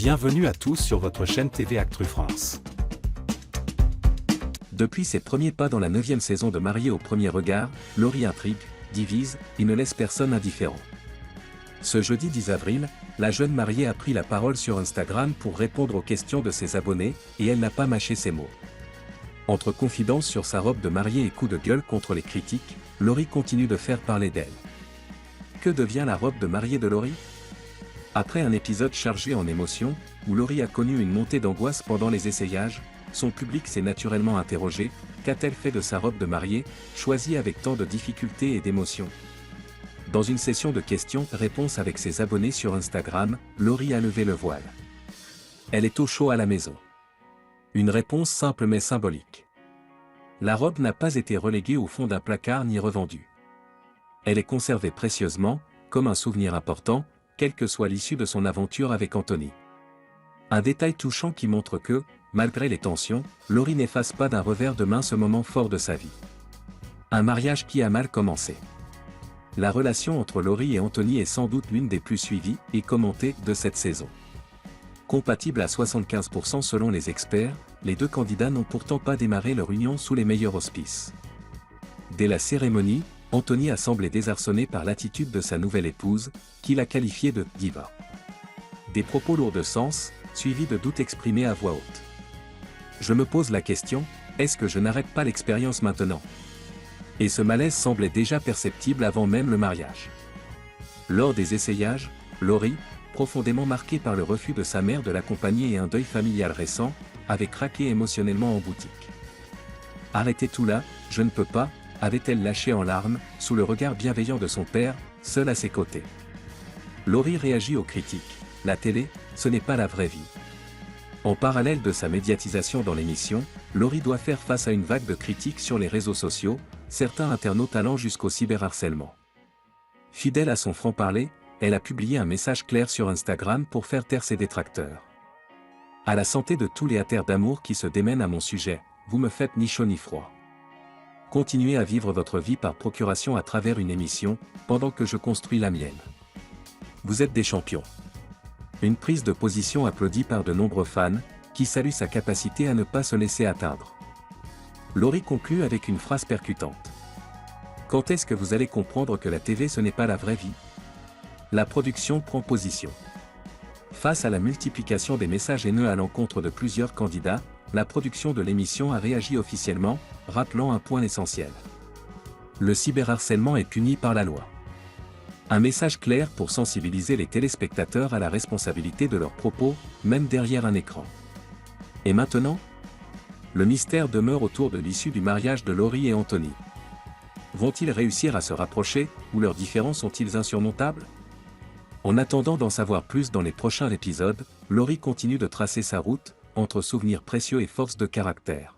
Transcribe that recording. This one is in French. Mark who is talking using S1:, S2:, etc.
S1: Bienvenue à tous sur votre chaîne TV Actu France.
S2: Depuis ses premiers pas dans la 9e saison de Mariés au premier regard, Laurie intrigue, divise et ne laisse personne indifférent. Ce jeudi 10 avril, la jeune mariée a pris la parole sur Instagram pour répondre aux questions de ses abonnés, et elle n'a pas mâché ses mots. Entre confidences sur sa robe de mariée et coups de gueule contre les critiques, Laurie continue de faire parler d'elle. Que devient la robe de mariée de Laurie ? Après un épisode chargé en émotions, où Laurie a connu une montée d'angoisse pendant les essayages, son public s'est naturellement interrogé, qu'a-t-elle fait de sa robe de mariée, choisie avec tant de difficultés et d'émotions ? Dans une session de questions-réponses avec ses abonnés sur Instagram, Laurie a levé le voile. Elle est au chaud à la maison. Une réponse simple mais symbolique. La robe n'a pas été reléguée au fond d'un placard ni revendue. Elle est conservée précieusement, comme un souvenir important, quelle que soit l'issue de son aventure avec Anthony. Un détail touchant qui montre que, malgré les tensions, Laurie n'efface pas d'un revers de main ce moment fort de sa vie. Un mariage qui a mal commencé. La relation entre Laurie et Anthony est sans doute l'une des plus suivies et commentées de cette saison. Compatible à 75% selon les experts, les deux candidats n'ont pourtant pas démarré leur union sous les meilleurs auspices. Dès la cérémonie, Anthony a semblé désarçonné par l'attitude de sa nouvelle épouse, qu'il a qualifiée de « diva ». Des propos lourds de sens, suivis de doutes exprimés à voix haute. Je me pose la question, est-ce que je n'arrête pas l'expérience maintenant ? Et ce malaise semblait déjà perceptible avant même le mariage. Lors des essayages, Laurie, profondément marquée par le refus de sa mère de l'accompagner et un deuil familial récent, avait craqué émotionnellement en boutique. Arrêtez tout là, je ne peux pas, avait-elle lâché en larmes, sous le regard bienveillant de son père, seul à ses côtés. Laurie réagit aux critiques. La télé, ce n'est pas la vraie vie. En parallèle de sa médiatisation dans l'émission, Laurie doit faire face à une vague de critiques sur les réseaux sociaux, certains internautes allant jusqu'au cyberharcèlement. Fidèle à son franc-parler, elle a publié un message clair sur Instagram pour faire taire ses détracteurs. À la santé de tous les haters d'amour qui se démènent à mon sujet, vous me faites ni chaud ni froid. Continuez à vivre votre vie par procuration à travers une émission, pendant que je construis la mienne. Vous êtes des champions. Une prise de position applaudie par de nombreux fans, qui saluent sa capacité à ne pas se laisser atteindre. Laurie conclut avec une phrase percutante. Quand est-ce que vous allez comprendre que la TV ce n'est pas la vraie vie ? La production prend position. Face à la multiplication des messages haineux à l'encontre de plusieurs candidats, la production de l'émission a réagi officiellement, rappelant un point essentiel. Le cyberharcèlement est puni par la loi. Un message clair pour sensibiliser les téléspectateurs à la responsabilité de leurs propos, même derrière un écran. Et maintenant ? Le mystère demeure autour de l'issue du mariage de Laurie et Anthony. Vont-ils réussir à se rapprocher, ou leurs différends sont-ils insurmontables ? En attendant d'en savoir plus dans les prochains épisodes, Laurie continue de tracer sa route, entre souvenirs précieux et force de caractère.